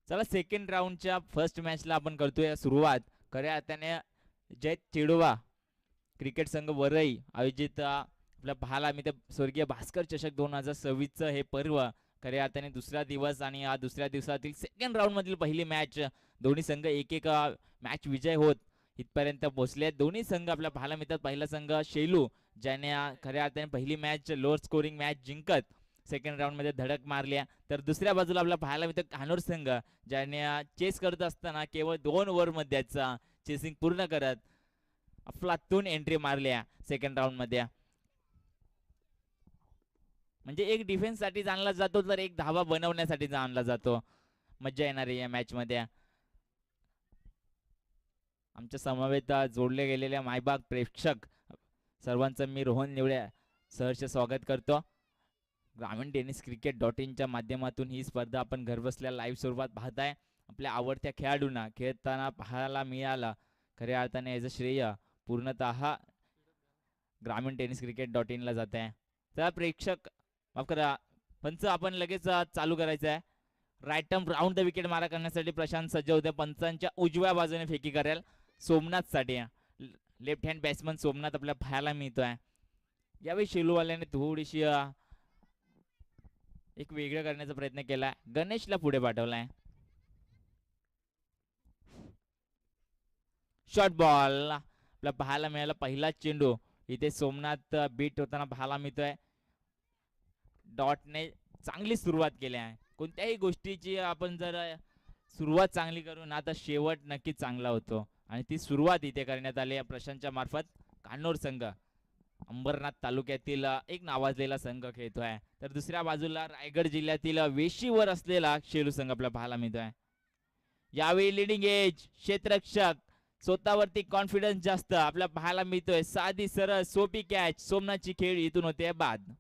चला second राऊंडच्या first मॅचला आपण करतोय सुरुवात. खऱ्या अर्थाने जय चिडवा क्रिकेट संघ वरई आयोजित आपल्या पाहायला मी स्वर्गीय भास्कर चषक 2026चं हे पर्व खऱ्या अर्थाने दुसरा दिवस आणि या दुसऱ्या दिवसातील सेकंड राऊंड मधील पहिली मॅच. दोन्ही संघ एक एक मॅच विजय होत इथपर्यंत पोहोचले. दोन्ही संघ आपल्या पाहायला मिळतात. पहिला संघ शेलू ज्याने खऱ्या अर्थाने पहिली मॅच लोअर स्कोरिंग मॅच जिंकत सेकंड राऊंड मध्ये धडक मारल्या. तर दुसऱ्या बाजूला आपला पाहायला मिळतं कानोर संघ ज्याने चेस करत असताना केवळ 2 ओव्हर मध्येचा चेसिंग पूर्ण करत अफलातून एंट्री मारल्या सेकंड राऊंड मध्ये. म्हणजे एक डिफेन्स साठी जाणला जातो तर एक धावा बनवण्यासाठी जाणला जातो. मज्जा येणार आहे या मॅच मध्ये. आमच्या समवेत जोडले गेलेल्या मायबाग प्रेक्षक सर्वांचं मी रोहन निवळे सहर्ष स्वागत करतो. ग्रामीण टेनिस क्रिकेट.in च्या माध्यमातून ही स्पर्धा आपण घरबसल्या लाईव्ह स्वरूपात पाहताय. आपल्या आवडत्या खेळाडूंना खेळताना पाहायला मिळाला खऱ्या अर्थाने याचं श्रेय पूर्णतः ग्रामीण टेनिस क्रिकेट.in ला जात आहे. तर प्रेक्षक माफ करा पंच आपण लगेच चालू करायचं आहे. Right arm round the wicket मारा करण्यासाठी प्रशांत सज्ज होते. पंचांच्या उजव्या बाजूने फेकी करेल सोमनाथ साठी. लेफ्ट हँड बॅट्समन सोमनाथ आपल्या पाहायला मिळतोय. यावेळी शेलूवाल्याने थोडीशी एक वेगळं करण्याचा प्रयत्न केलाय. गणेशला पुढे पाठवलाय. शॉर्ट बॉल आपला पाहायला मिळाला. पहिला चेंडू इथे सोमनाथ बीट होताना पाहायला मिळतोय. डॉटने चांगली सुरुवात केली आहे. कोणत्याही गोष्टीची आपण जर सुरुवात चांगली करू ना तर शेवट नक्कीच चांगला होतो आणि ती सुरुवात इथे करण्यात आली प्रशांतच्या मार्फत. कान्होर संघ अंबरनाथ तालुक्यातील एक नावाजलेला संघ खेळतोय. तर दुसऱ्या बाजूला रायगड जिल्ह्यातील वेशीवर असलेला शेलू संघ आपल्याला पाहायला मिळतोय. यावेळी लिडिंग एज क्षेत्ररक्षक स्वतःवरती कॉन्फिडन्स जास्त आपल्याला पाहायला मिळतोय. साधी सरळ सोपी कॅच सोमनाथची खेळ इथून होते बाद.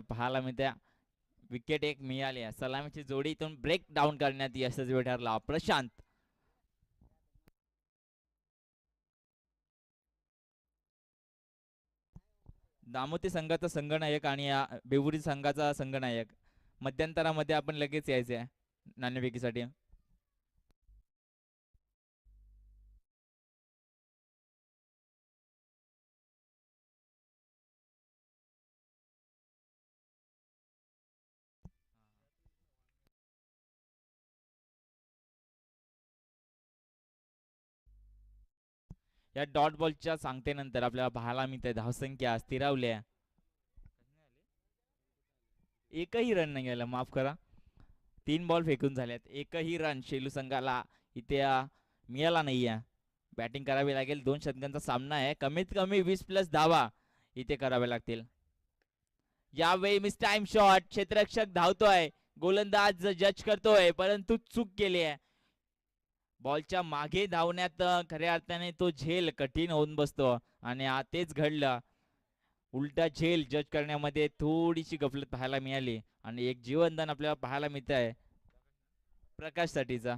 पाहायला मिळते विकेट एक मिळाली. सलामीची जोडी इथून ब्रेक डाऊन करण्यात यशस्वी ठरला प्रशांत. दामोती संघाचा संघनायक आणि बेवुरी संघाचा संघनायक मध्यंतरामध्ये आपण लगेच यायचे आहे नाणेफेकीसाठी. या डॉट बॉलच्या सांगतेनंतर आपल्याला पाहायला मिळते धावसंख्या स्थिरावल्या. एकही रन नाही गेला माफ करा. 3 बॉल फेकून झाल्यात. एकही रन शेलू संघाला इथे मिळाला नाहीये. बॅटिंग करावी लागेल. 2 षटकांचा सामना आहे. कमीत कमी 20 प्लस धावा इथे कराव्या लागतील. यावेळी मिस टाइम शॉट क्षेत्ररक्षक धावतोय. गोलंदाज जज करतोय परंतु चूक केली आहे. बॉलच्या मागे धावण्यात खऱ्या अर्थाने तो झेल कठीण होऊन बसतो आणि तेच घडलं. उलटा झेल जज करण्यामध्ये थोडीशी गफलत पाहायला मिळाली आणि एक जीवनदान आपल्याला पाहायला मिळत आहे प्रकाश साठीचा.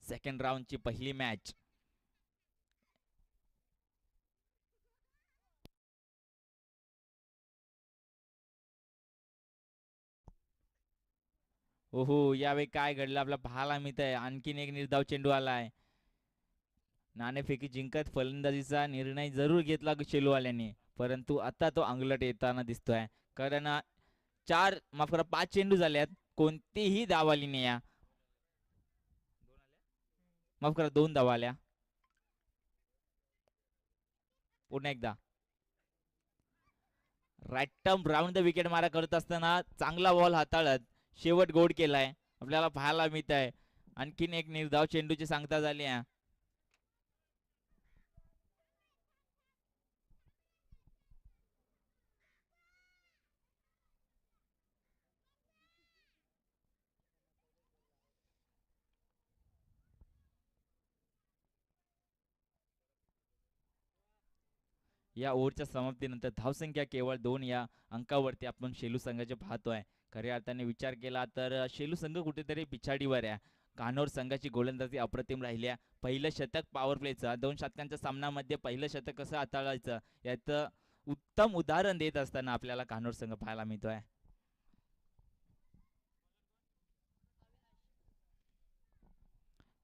सेकंड राऊंडची पहिली मॅच. ओहो यावेळी काय घडलं आपल्याला पाहायला मिळत आहे. आणखीन एक निर्धाव चेंडू आलाय. नाणेफेकी जिंकत फलंदाजीचा निर्णय जरूर घेतला शेलूवाल्याने परंतु आता तो अंगलट येताना दिसतोय. कारण 4 माफ करा 5 चेंडू झाल्यात. कोणतीही धाव आली नाही. माफ करा 2 धावा आल्या. पुन्हा एकदा right arm round the wicket मारा करत असताना चांगला बॉल हाताळत शेवट गोड केलाय आपल्याला पाहायला मिळत आहे. आणखीन एक निर्धाव चेंडूची सांगता झाली आहे. या ओव्हरच्या समाप्तीनंतर धावसंख्या केवळ 2 या अंकावरती आपण शेलू संघाचे पाहतोय. खऱ्या अर्थाने विचार केला तर शेलू संघ कुठेतरी पिछाडीवर आहे. कानोर संघाची गोलंदाजी अप्रतिम राहिली आहे. पहिलं शतक पॉवर प्लेचं 2 षटकांच्या सामन्यामध्ये पहिलं शतक कसं हाताळायचं याचं उत्तम उदाहरण देत असताना आपल्याला कानोर संघ पाहायला मिळतोय.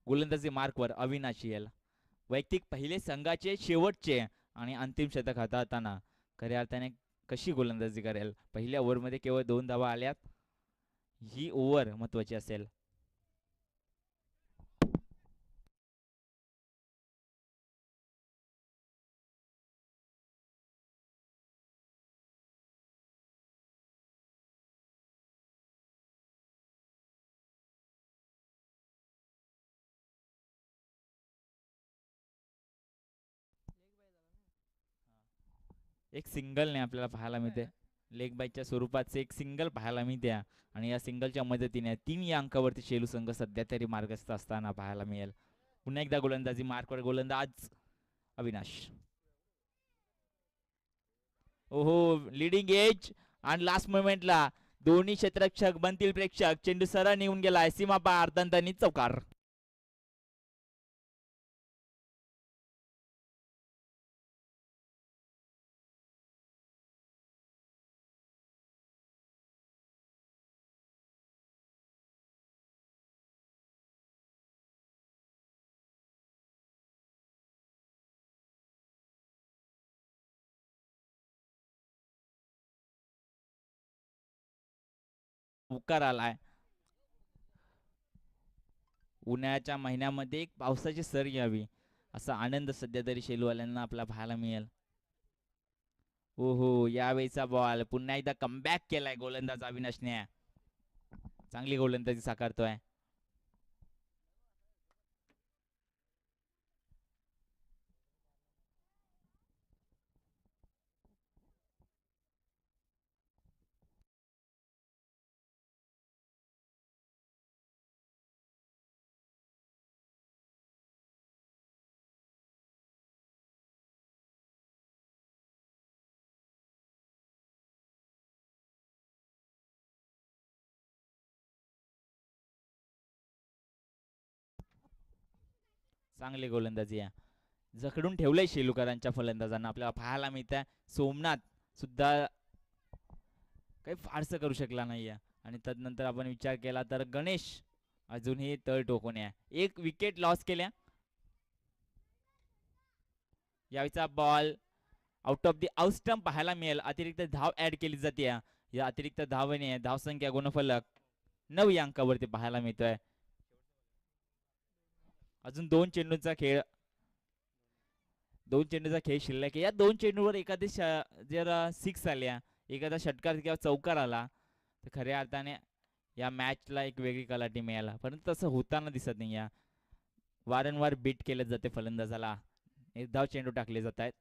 गोलंदाजी मार्कवर अविनाश येल वैयक्तिक पहिले संघाचे शेवटचे आणि अंतिम शतक हाताळताना खऱ्या अर्थाने कशी गोलंदाजी करेल. पहिल्या ओव्हरमध्ये केवळ 2 धावा आल्यात. ही ओव्हर महत्वाची असेल. एक सिंगलने आपल्याला पाहायला मिळते. लेग बायच्या स्वरूपाचे एक सिंगल पाहायला मिळते आणि या सिंगलच्या मदतीने 3 या अंकावरती शेलू संघ सध्या तरी मार्गस्थ असताना पाहायला मिळेल. पुन्हा एकदा गोलंदाजी मार्कवर गोलंदाज अविनाश. ओहो लिडिंग एज आणि लास्ट मोमेंटला दोन्ही क्षेत्ररक्षक बनतील प्रेक्षक. चेंडू सरळ निघून गेलाय सीमा पार दणदणीत चौकार. उकार आलाय. उन्हाळ्याच्या महिन्यामध्ये एक पावसाची सर यावी असा आनंद सध्या तरी शेलूवाल्यांना आपला पाहायला मिळेल. ओहो यावेळीचा बॉल पुन्हा एकदा कमबॅक केलाय गोलंदाज अविनाशने. चांगली गोलंदाजी साकारतोय. चांगली गोलंदाजी आहे. जखडून ठेवलंय शेलूकरांच्या फलंदाजांना आपल्याला पाहायला मिळतंय. सोमनाथ सुद्धा काही फारसं करू शकला नाहीये. आणि तदनंतर आपण विचार केला तर गणेश अजूनही तळ टोकून आहे. एक विकेट लॉस केल्या. यावेळीचा बॉल आउट ऑफ दी आउटस्टंप पाहायला मिळेल. अतिरिक्त धाव ऍड केली जाते. या अतिरिक्त धावने धावसंख्या गुणफलक 9 या अंकावरती पाहायला मिळतोय. अजून 2 चेंडूचा खेळ शिल्लक आहे. या 2 चेंडूवर एखादी जर 6 आल्या एखादा षटकार किंवा चौकार आला तर खऱ्या अर्थाने या मॅचला एक वेगळी कलाटी मिळाला. परंतु तसं होताना दिसत नाही. या वारंवार बीट केले जाते फलंदाजाला. निर्धाव चेंडू टाकले जात आहेत.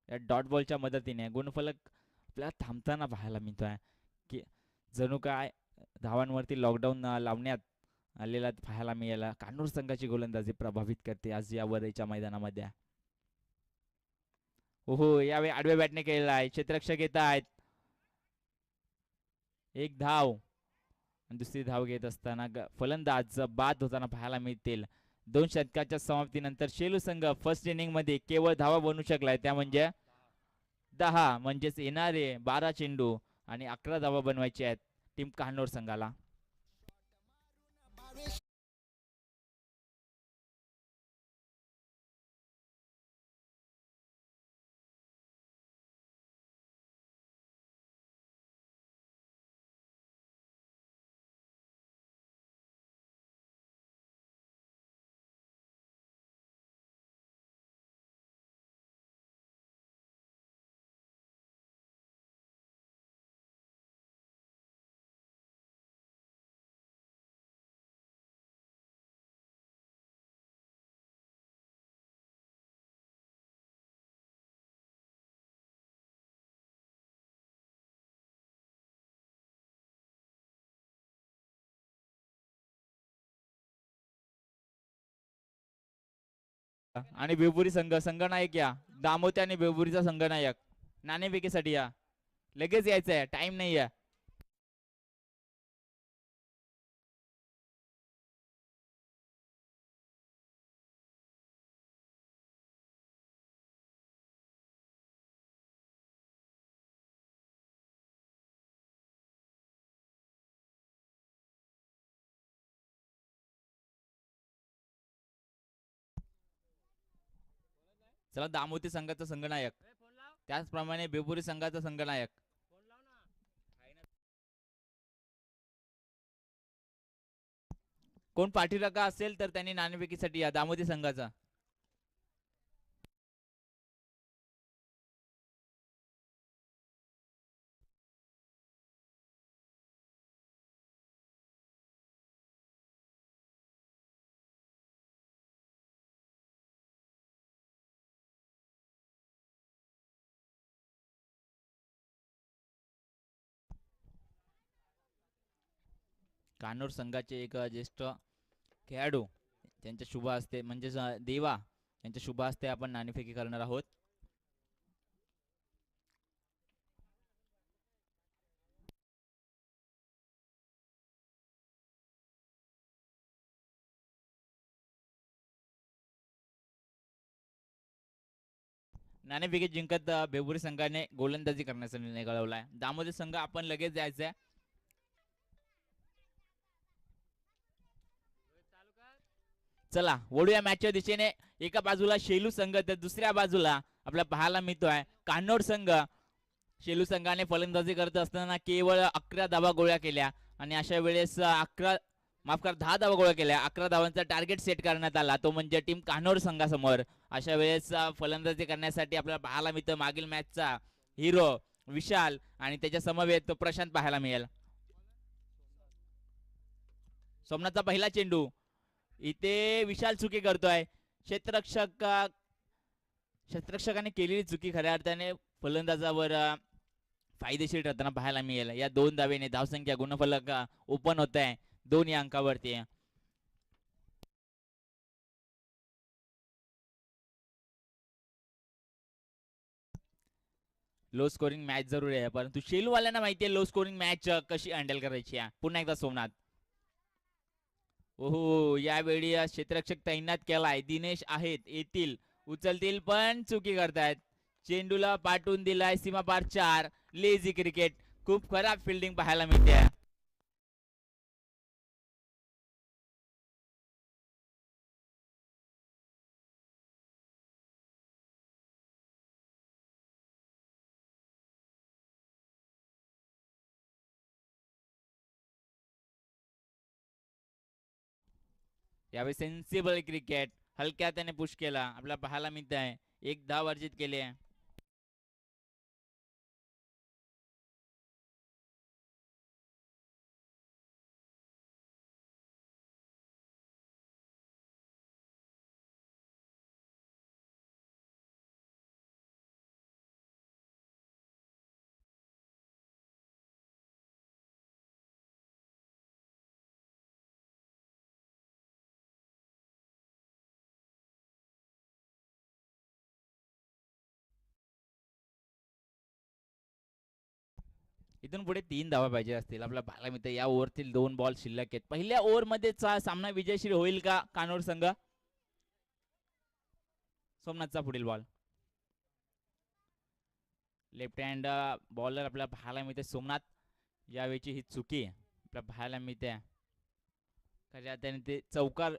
या डॉट बॉलच्या मदतीने गुणफलक आपल्याला थांबताना पाहायला मिळतोय की जणू काय धावांवरती लॉकडाऊन लावण्यात आलेला पाहायला मिळाला. कानूर संघाची गोलंदाजी प्रभावित करते आज या वरईच्या मैदानामध्ये. ओहो यावेळी आडव्या बॅटने केलेला आहे. क्षेत्ररक्षक येत आहेत. एक धाव दुसरी धाव घेत असताना फलंदाज बाद होताना पाहायला मिळतील. 2 षटकाच्या समाप्तीनंतर शेलू संघ फर्स्ट इनिंग मध्ये केवळ धावा बनवू शकलाय त्या म्हणजे 10 म्हणजेच येणारे 12 चेंडू आणि 11 धावा बनवायचे आहेत टीम कान्होर संघाला. आणि बेबुरी संघनायक या. दामोते आणि बेबुरीचा संघनायक नाणेफेकीसाठी या. लगेच यायचंय, टाइम नाही आहे. चला, दामोती संघाचा संघनायक, त्याचप्रमाणे बेबुरी संघाचा संघनायक. कोण पाठीराखा असेल तर त्यांनी नाणेफेकीसाठी या दामोदी संघाचा. कानोर संघाचे एक ज्येष्ठ खेळाडू त्यांच्या शुभ हस्ते म्हणजेच देवा यांच्या शुभ हस्ते आपण नाणेफेकी करणार आहोत. नाणेफेकी जिंकत बेबुरी संघाने गोलंदाजी करण्याचा निर्णय कळवलाय. दामोदर संघ आपण लगेच जायचंय. चला, वळूया मॅचच्या दिशेने. एका बाजूला शेलू संघ तर दुसऱ्या बाजूला आपल्या पाहायला मिळतोय कान्होड संघ. शेलू संघाने फलंदाजी करत असताना केवळ 11 धावा गोळ्या केल्या आणि अशा वेळेस 10 धावा गोळ्या केल्या. 11 धावांचा टार्गेट सेट करण्यात आला, तो म्हणजे टीम कान्होड संघासमोर. अशा वेळेस फलंदाजी करण्यासाठी आपल्याला पाहायला मिळतं मागील मॅचचा हिरो विशाल आणि त्याच्या समवेत प्रशांत पाहायला मिळेल. सोमनाथचा पहिला चेंडू, इथे विशाल चुकी करतोय. क्षेत्ररक्षकाने केलेली चुकी खऱ्या अर्थाने फलंदाजावर फायदेशीर ठरताना पाहायला मिळेल. या 2 धावेने धावसंख्या गुणफलक ओपन होत आहे 2 या अंकावरती. लो स्कोरिंग मॅच जरूर आहे, परंतु शेलूवाल्यांना माहिती आहे लो स्कोरिंग मॅच कशी हँडल करायची आहे. पुन्हा एकदा सोमनाथ. ओहो, यावेळी क्षेत्ररक्षक तैनात केलाय. दिनेश आहेत, येतील, उचलतील, पण चुकी करतायत. चेंडूला पाठवून दिलाय सीमा पार 4. लेझी क्रिकेट, खूप खराब फिल्डिंग पाहायला मिळते. यावेळी सेन्सिबल क्रिकेट, हलक्या त्याने पुश केला, आपल्याला पाहायला मिळत आहे. 1 धाव अर्जित केली आहे. इथून पुढे 3 धावा पाहिजे असतील. आपल्याला पाहायला मिळतं या ओव्हरतील 2 बॉल शिल्लक आहेत. पहिल्या ओव्हरमध्येच सामना विजयशील होईल का कानोड संघ? सोमनाथचा पुढील बॉल, लेफ्ट हँड बॉलर आपल्याला पाहायला मिळते सोमनाथ. यावेळी ही चुकी आपल्याला पाहायला मिळते. खऱ्या त्याने ते चौकार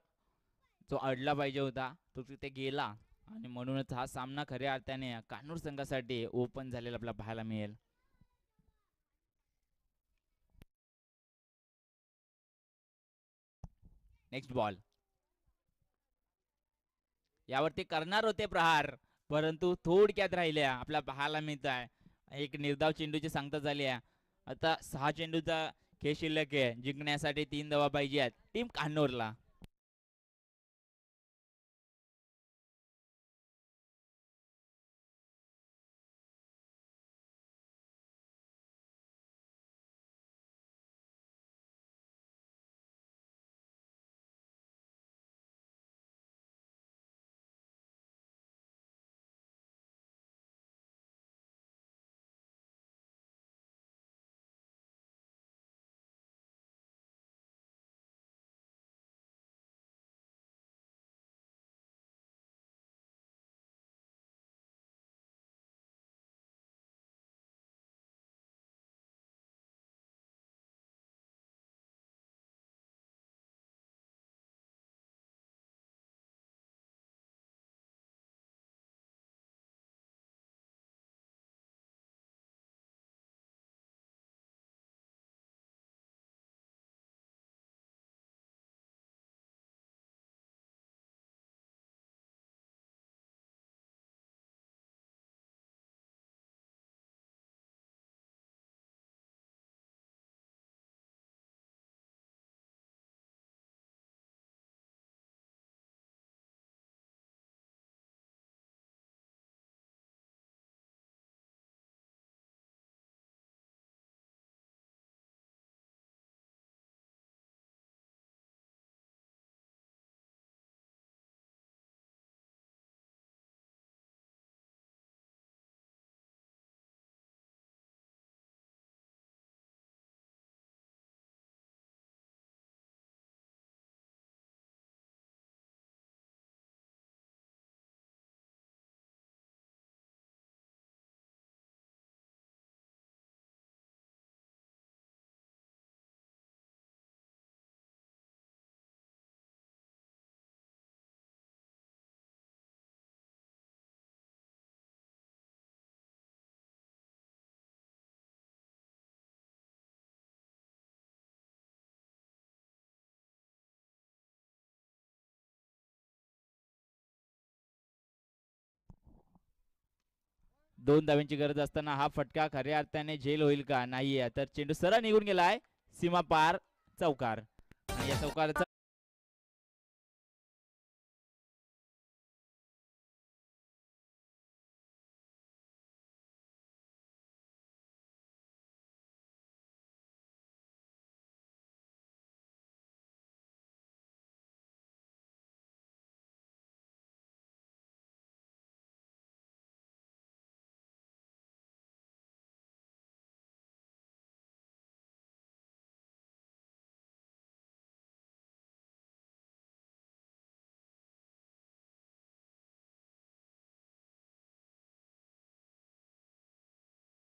जो अडला पाहिजे होता तो तिथे गेला आणि म्हणूनच हा सामना खऱ्या अर्थाने कानूर संघासाठी ओपन झालेला आपल्याला पाहायला मिळेल. नेक्स्ट बॉल, यावरती करणार होते प्रहार, परंतु थोडक्यात राहिल्या. आपल्याला पाहायला मिळत आहे एक निर्धाव चेंडूची सांगता झाली आहे. आता 6 चेंडूचा खेळ शिल्लक आहे. जिंकण्यासाठी 3 धावा पाहिजे टीम कान्होरला. 2 धावांची गरज असताना हा फटका खऱ्या अर्थाने झेल होईल का? नाहीये. तर चेंडू सरळ निघून गेलाय सीमा पार चौकार आणि या चौकाराचा